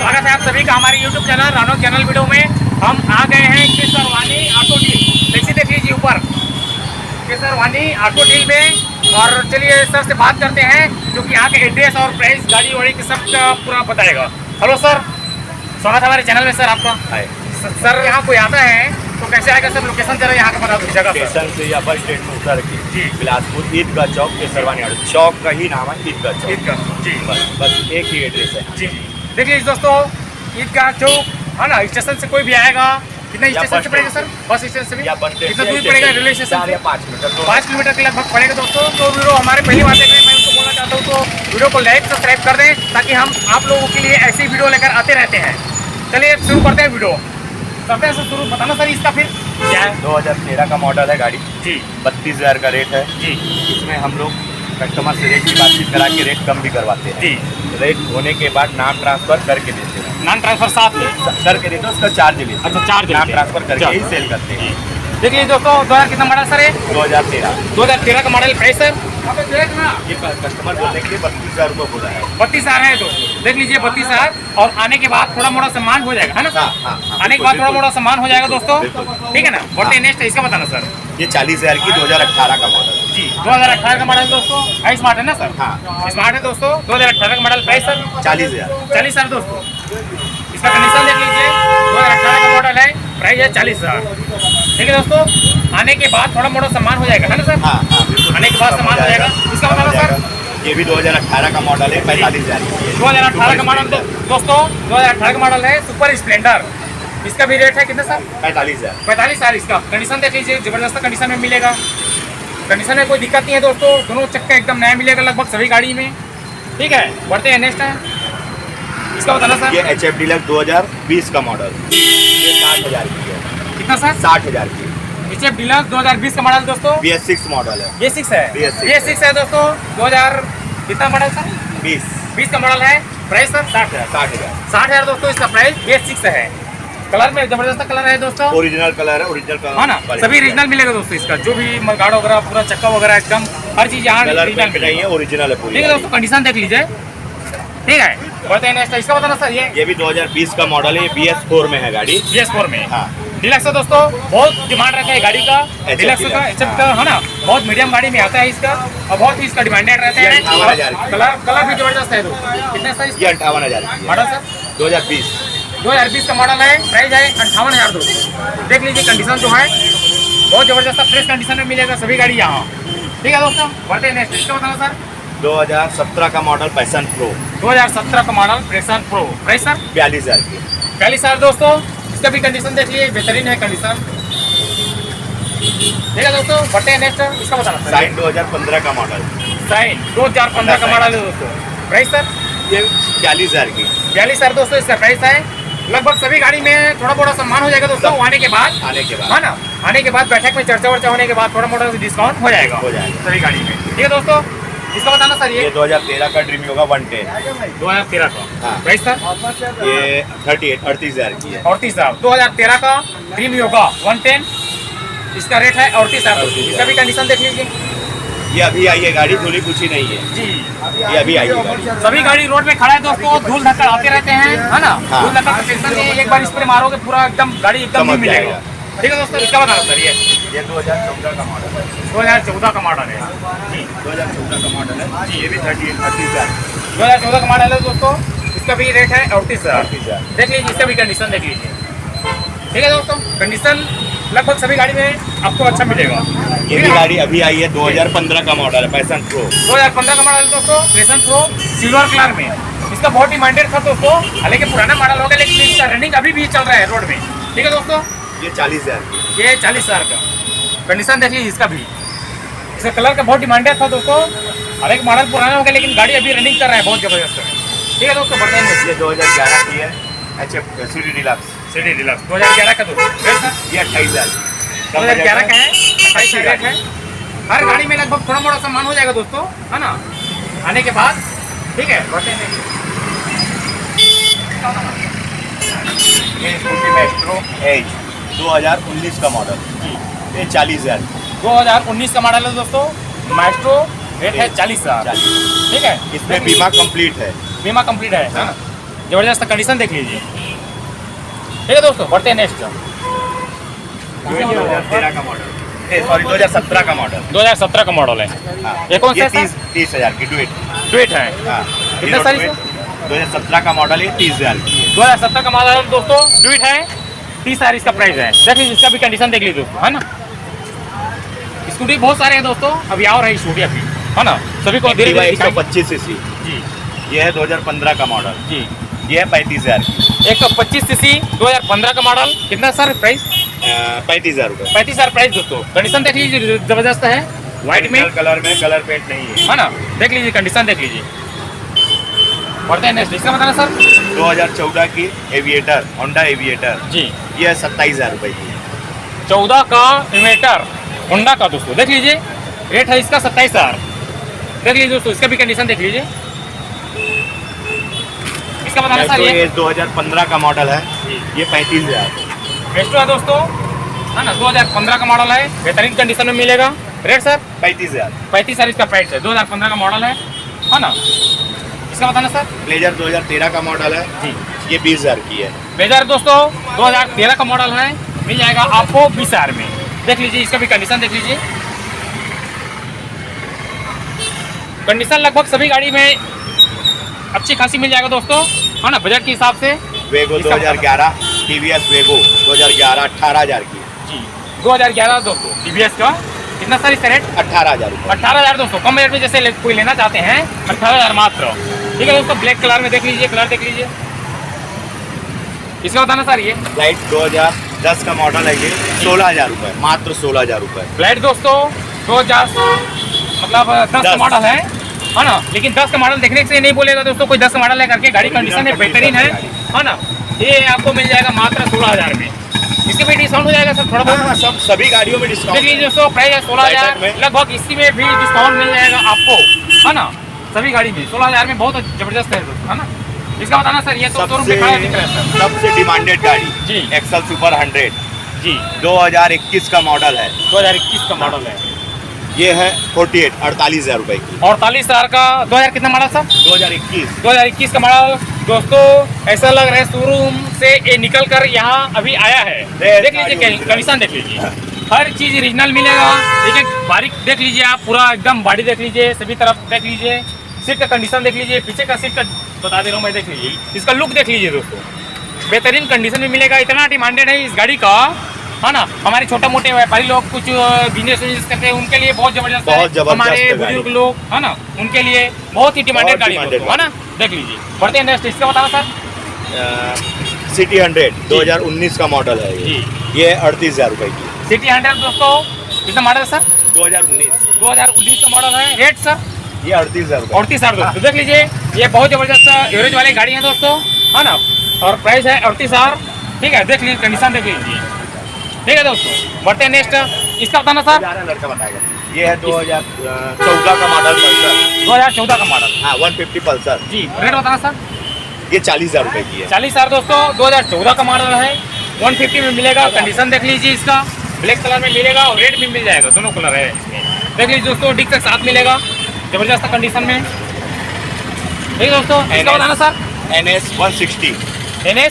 स्वागत है आप सभी का हमारे YouTube चैनल रानोक चैनल वीडियो में। हम आ गए हैं केसरवानी ऑटो डील। देख लीजिए ऊपर केसरवानी ऑटो डील में। और चलिए सर से बात करते हैं जो कि यहाँ के एड्रेस और प्राइस गाड़ी वाड़ी के सब का पूरा बताएगा। हेलो सर, स्वागत है हमारे चैनल में सर आपका। सर यहाँ कोई आता है तो कैसे आएगा सर? लोकेशन जरा यहाँ का बता दो जगह। स्टेशन से या बस स्टैंड में उतर के बिलासपुर ईदगाह चौक केसरवानी ऑटो चौक का ही नाम है ईदगाह चौक। ईदगाह जी, बस एक ही एड्रेस है जी। देख लीजिए दोस्तों, ईदगाह चौक है ना। स्टेशन से कोई भी आएगा, कितना स्टेशन से पड़ेगा सर? बस स्टेशन से भी कितना दूर पड़ेगा? रेलवे स्टेशन से 5 किलोमीटर के लगभग पड़ेगा दोस्तों। तो वीडियो हमारे पहली बार देख रहे हैं, मैं उनको बोलना चाहता हूँ तो वीडियो को लाइक सब्सक्राइब कर दें ताकि हम आप लोगों के लिए ऐसी वीडियो लेकर आते रहते हैं। चलिए शुरू करते हैं वीडियो। करते हैं सर शुरू, बताना सर इसका फिर क्या है। 2013 का मॉडल है गाड़ी जी, 32,000 का रेट है जी। इसमें हम लोग कस्टमर से रेट की बातचीत करा के रेट कम भी करवाते हैं जी। रेट होने के बाद नाम ट्रांसफर करके देते हैं। नाम ट्रांसफर साथ में करके देते हैं, उसका चार्ज लेते हैं। अच्छा, चार्ज नाम ट्रांसफर करके ही सेल करते हैं। देख लीजिए दोस्तों, 2000 कितना मॉडल सर है? 2013 का मॉडल प्राइस सर ये कस्टमर बोलने के लिए 32,000 रुपये बोला है। 32,000 है दोस्तों। देख लीजिए 32,000 और आने के बाद थोड़ा मोड़ा सामान हो जाएगा है ना सर? हाँ, आने के बाद थोड़ा मोड़ा सामान हो जाएगा दोस्तों, ठीक है ना। बढ़ते नेक्स्ट इसका बताना सर। ये 40,000 की 2018 का मॉडल है जी, 2018 का मॉडल दोस्तों। स्मार्ट है ना सर? हाँ, स्मार्ट है दोस्तों। 2018 का मॉडल प्राइस सर 40,000। 40,000 दोस्तों। इसका कंडीशन देख लीजिए, 2018 का मॉडल है, प्राइस है 40,000। ठीक है दोस्तों, आने के बाद थोड़ा मोड़ा सामान हो जाएगा है ना सर? हाँ, बिल्कुल। आने के बाद सामान हो जाएगा। इसका बताना सर। ये भी 2018 का मॉडल है, 45,000 की। 2018 का मॉडल दोस्तों, 2018 का मॉडल है सुपर स्प्लेंडर। इसका भी रेट है कितना सर? 45,000। 45,000। इसका कंडीशन देख लीजिए, जबरदस्त कंडीशन में मिलेगा। कंडीशन में कोई दिक्कत नहीं है दोस्तों, दोनों चक्का एकदम नया मिलेगा लगभग सभी गाड़ी में। ठीक है, बढ़ते हैं नेक्स्ट है। इसका बताना सर। ये HF डीलक्स 2020 का मॉडल, ये 60,000 की है। कितना सर? 60,000 की। HF डीलक्स 2020 का मॉडल दोस्तों। BS6 मॉडल है। BS6 है। BS6 है दोस्तों। 2000 कितना मॉडल सर? 20 का मॉडल है। प्राइस सर 60,000 दोस्तों। इसका प्राइस BS6 है। कलर में जबरदस्त कलर है दोस्तों। ओरिजिनल कलर है, ओरिजिनल कलर है ना, सभी ओरिजिनल मिलेगा दोस्तों। इसका जो भी गाड़ा वगैरह पूरा चक्का वगैरह एकदम हर चीज यहाँ ओरिजिनल नहीं है, ओरिजिनल है पूरी। ठीक है दोस्तों, कंडीशन देख लीजिए। ठीक है, बढ़ते हैं नेक्स्ट। इसका बताना सर। ये भी 2020 का मॉडल है, BS4 में है गाड़ी। BS4 में। हाँ, डीलक्स है दोस्तों। बहुत डिमांड रहता है गाड़ी का डीलक्स का, HF का है ना। बहुत मीडियम गाड़ी में आता है इसका और बहुत ही इसका डिमांडेड रहता है। 58,000। कलर भी जबरदस्त है दोस्तों। कितने सर? ये 58,000 मॉडल सर 2020 का मॉडल है। प्राइस है 58,000 दोस्तों। देख लीजिए कंडीशन जो है बहुत जबरदस्त फ्रेश कंडीशन में मिलेगा सभी गाड़ी यहाँ। ठीक है दोस्तों, बढ़ते हैं नेक्स्ट। इसका बताना सर। 2017 का मॉडल पैशन प्रो। 2017 का model passion pro. Price sir 42,000 की। 42,000 दोस्तों। इसका भी कंडीशन देख लीजिए, बेहतरीन है कंडीशन। ठीक है दोस्तों, बढ़ते हैं नेक्स्ट। इसका बताना सर। साइन 2015 का मॉडल। साइन 2015 का मॉडल है दोस्तों। प्राइस सर ये 42,000 की। 42,000 दोस्तों इसका प्राइस है। लगभग सभी गाड़ी में थोड़ा मोड़ा सम्मान हो जाएगा दोस्तों। आने के बाद है ना, आने के बाद बैठक में चर्चा वर्चा होने के बाद थोड़ा मोड़ा डिस्काउंट हो जाएगा सभी गाड़ी में। ठीक है दोस्तों, इसका बताना सर। ये 2013 का ड्रीम योगा 110। 2013 का। हाँ। प्राइस सर ये 38,000 की है। 38,000। 2013 का ड्रीम योगा 110, इसका रेट है 38,000। इसका भी कंडीशन देख लीजिए। ये अभी आई है गाड़ी, धूली कुछ ही नहीं है जी, ये अभी आई है गाड़ी। सभी गाड़ी रोड में खड़ा है दोस्तों। धूल धक्का आते रहते हैं है ना। हाँ। धूल धक्का का टेंशन नहीं है, एक बार स्प्रे मारोगे पूरा एकदम गाड़ी एकदम नहीं मिलेगा। ठीक है दोस्तों, इसका बताना सर। ये 2014 का मॉडल है। 2014 का मॉडल है जी। 2014 का मॉडल है जी। ये भी 38,000। 2014 का मॉडल है दोस्तों। इसका भी रेट है 38,000। 38,000। देख लीजिए, इसका भी कंडीशन देख लीजिए। ठीक है दोस्तों, कंडीशन लगभग सभी गाड़ी में आपको अच्छा मिलेगा। ये भी गाड़ी अभी आई है, 2015 का मॉडल है, पैशन प्रो। 2015 का मॉडल दोस्तों, पैशन प्रो सिल्वर कलर में। इसका बहुत डिमांडेड था दोस्तों, हालांकि पुराना मॉडल हो गया लेकिन इसका रनिंग अभी भी चल रहा है रोड में। ठीक है दोस्तों, ये 40,000 की। ये 40,000 का कंडीशन देख लीजिए। इसका भी, इसका कलर का बहुत डिमांडेड था दोस्तों, हालांकि मॉडल पुराना हो गया लेकिन गाड़ी अभी रनिंग कर रहा है बहुत जबरदस्त। ठीक है दोस्तों, बढ़ते हैं। ये 2011 की है, HF CD डीलक्स। 2011 का दोस्तों। ये 28,000। 2011 का है, 28,000 रेट है। हर गाड़ी में लगभग थोड़ा मोड़ा सामान हो जाएगा दोस्तों, है ना, आने के बाद। ठीक है, बढ़ते हैं। ये स्कूटी मेस्ट्रो एज 2019 का मॉडल, ये 40,000। 2019 का मॉडल है दोस्तों, मेस्ट्रो। रेट है 40,000। ठीक है, इसमें बीमा कंप्लीट है। बीमा कंप्लीट है ना। जबरदस्त कंडीशन देख लीजिए। ठीक है दोस्तों, बढ़ते हैं नेक्स्ट। 2013 का मॉडल, सॉरी 2017 का मॉडल। 2017 का मॉडल है। हाँ, ये कौन सा है सर? 30,000 की डुएट। डुएट है। हाँ, कितना साइज है? 2017 का मॉडल है, 30,000 की है। 2017 का मॉडल दोस्तों, डुएट है, 30,000 इसका प्राइस है। देख लीजिए, इसका भी कंडीशन देख लीजिए दोस्तों, है ना। स्कूटी बहुत सारे हैं दोस्तों, अभी और है स्कूटी अभी, है ना, सभी को धीरे धीरे दिखाएंगे। 125 सीसी जी ये है 2015 का मॉडल। जी, ये है 35,000 की। 125 सीसी 2015 का मॉडल। कितना सर प्राइस? 35,000 रुपये। 35,000 प्राइस दोस्तों। कंडीशन देख लीजिए, जबरदस्त है, व्हाइट में, कलर में, कलर पेंट नहीं है। है ना। देख लीजिए कंडीशन देख लीजिए। बढ़ते हैं नेक्स्ट, इसका बताना सर। 2014 की एविएटर, होंडा एविएटर। जी, ये है 27,000 रुपये की। 14 का इन्वेटर होंडा का दोस्तों, देख लीजिए, रेट है इसका 27,000। देख लीजिए दोस्तों, इसका भी कंडीशन देख लीजिए। इसका बताना सर। ये 2015 का मॉडल है, ये 35,000। रेस्टो है दोस्तों, है ना, 2015 का मॉडल है, बेहतरीन कंडीशन में मिलेगा। Rate sir 35,000। 35,000 इसका प्राइस है। 2015 का मॉडल है ना। इसका बताना सर। ब्लेजर 2013 का मॉडल है जी, ये 20,000 की है। ब्लेजर दोस्तों 2013 का मॉडल है, मिल जाएगा आपको 20,000 में। देख लीजिए, इसका भी कंडीशन देख लीजिए। कंडीशन लगभग सभी गाड़ी में अच्छी खासी मिल जाएगा दोस्तों, है ना, बजट के हिसाब से। वेगो 2011, टीवीएस वेगो 2011 18,000 की। जी, 2011 दोस्तों टीवीएस का। कितना सर इसका रेट? 18,000 रुपये। 18,000 दोस्तों, कम बजट में जैसे कोई लेना चाहते हैं, 18,000 मात्र। ठीक है दोस्तों, ब्लैक कलर में देख लीजिए, कलर देख लीजिए। इसका बताना सर। ये लाइट 2010 का मॉडल है, ये 16,000 रुपये, मात्र 16,000 रुपये। फ्लाइट दोस्तों 2000 मतलब 10 का मॉडल है ना। लेकिन 10 का मॉडल देखने से नहीं बोलेगा दोस्तों कोई 10 का मॉडल है करके। गाड़ी कंडीशन में बेहतरीन है ना। ये आपको मिल जाएगा मात्र 16,000 में। इसके भी डिस्काउंट हो जाएगा सर थोड़ा बहुत। हाँ, सब सभी गाड़ियों में डिस्काउंट। देख लीजिए दोस्तों, प्राइस है 16,000 लगभग। इसी में भी डिस्काउंट मिल जाएगा आपको, है ना। सभी गाड़ी में 16,000 में बहुत जबरदस्त है दोस्तों, है ना। इसका बताना सर। ये तो शोरूम पे खड़ा दिख रहा है सर। सबसे डिमांडेड गाड़ी जी, एक्सल सुपर 100 जी, 2021 का मॉडल है। 2021 का मॉडल है। ये है 48,000 रुपये की। 48,000 का। 2000 कितना मॉडल सर? 2021 का मॉडल दोस्तों। ऐसा लग रहा है शोरूम से ये निकल कर यहाँ अभी आया है। देख लीजिए कंडीशन देख लीजिए, हर चीज ओरिजिनल मिलेगा। एक एक बारीक देख लीजिए आप, पूरा एकदम बॉडी देख लीजिए, सभी तरफ देख लीजिए। सीट का कंडीशन देख लीजिए, पीछे का सीट का बता दे रहा हूँ मैं, देख लीजिए। इसका लुक देख लीजिए दोस्तों, बेहतरीन कंडीशन में मिलेगा। इतना डिमांडेड है इस गाड़ी का, है ना। हमारे छोटे मोटे व्यापारी लोग कुछ बिजनेस करते हैं, उनके लिए बहुत जबरदस्त है। हमारे बुजुर्ग लोग, है ना, उनके लिए बहुत ही डिमांडेड गाड़ी है ना। देख लीजिए, बढ़ते हैं नेक्स्ट। इसका बताना सर। सिटी 100 2019 का मॉडल है ये 38,000 रुपये की। सिटी 100 दोस्तों, कितना मॉडल है सर? 2019 का मॉडल है। रेट सर ये 38,000 रुपये। 38,000 दोस्तों। देख लीजिए, ये बहुत जबरदस्त एवरेज वाली गाड़ी है दोस्तों, है ना। और प्राइस है 38,000। ठीक है, देख लीजिए कंडीशन देख लीजिए। ठीक है दोस्तों, बढ़ते हैं नेक्स्ट। इसका बताना सर। लड़का बताएगा। ये है 2014 का मॉडल पल्सर। 2014 का मॉडल। हाँ, 150 पल्सर। जी, रेट बताना सर। ये 40,000 रुपये की है। 40,000 दोस्तों, 2014 का मॉडल है, 150 में मिलेगा। कंडीशन देख लीजिए इसका, ब्लैक कलर में मिलेगा और रेड भी मिल जाएगा, दोनों कलर है इसमें। देख लीजिए दोस्तों, डिस्क के साथ मिलेगा जबरदस्त कंडीशन में। ठीक है दोस्तों, इसका बताना सर। NS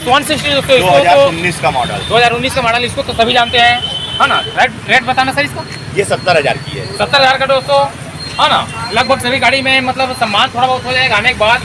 160 दोस्तों, 2019 का मॉडल। 2019 का मॉडल, इसको तो सभी जानते हैं, है ना। रेट बताना सर इसका। ये 70,000 की है। 70,000 का दोस्तों, है ना। लगभग सभी गाड़ी में मतलब सम्मान थोड़ा बहुत हो जाएगा आने के बाद।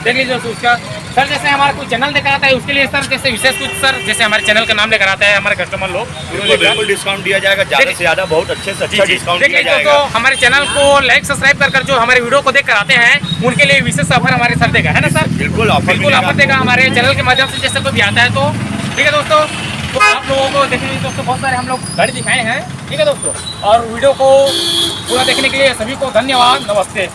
देख लीजिए दोस्तों उसका। सर जैसे हमारा कोई चैनल लेकर आता है उसके लिए सर जैसे विशेष कुछ सर, जैसे हमारे चैनल का नाम लेकर आता है हमारे कस्टमर लोग, बिल्कुल डिस्काउंट दिया जाएगा, ज़्यादा से ज़्यादा, बहुत अच्छे से अच्छा डिस्काउंट दिया जाएगा। तो हमारे चैनल को लाइक सब्सक्राइब कर जो हमारे वीडियो को देख कर आते हैं उनके लिए विशेष ऑफर हमारे सर देगा, है ना सर। बिल्कुल ऑफर देगा हमारे चैनल के माध्यम से, जैसे कोई भी आता है तो। ठीक है दोस्तों, तो आप लोगों को देखने के लिए दोस्तों बहुत सारे हम लोग गाड़ी दिखाए हैं। ठीक है दोस्तों, और वीडियो को पूरा देखने के लिए सभी को धन्यवाद, नमस्ते।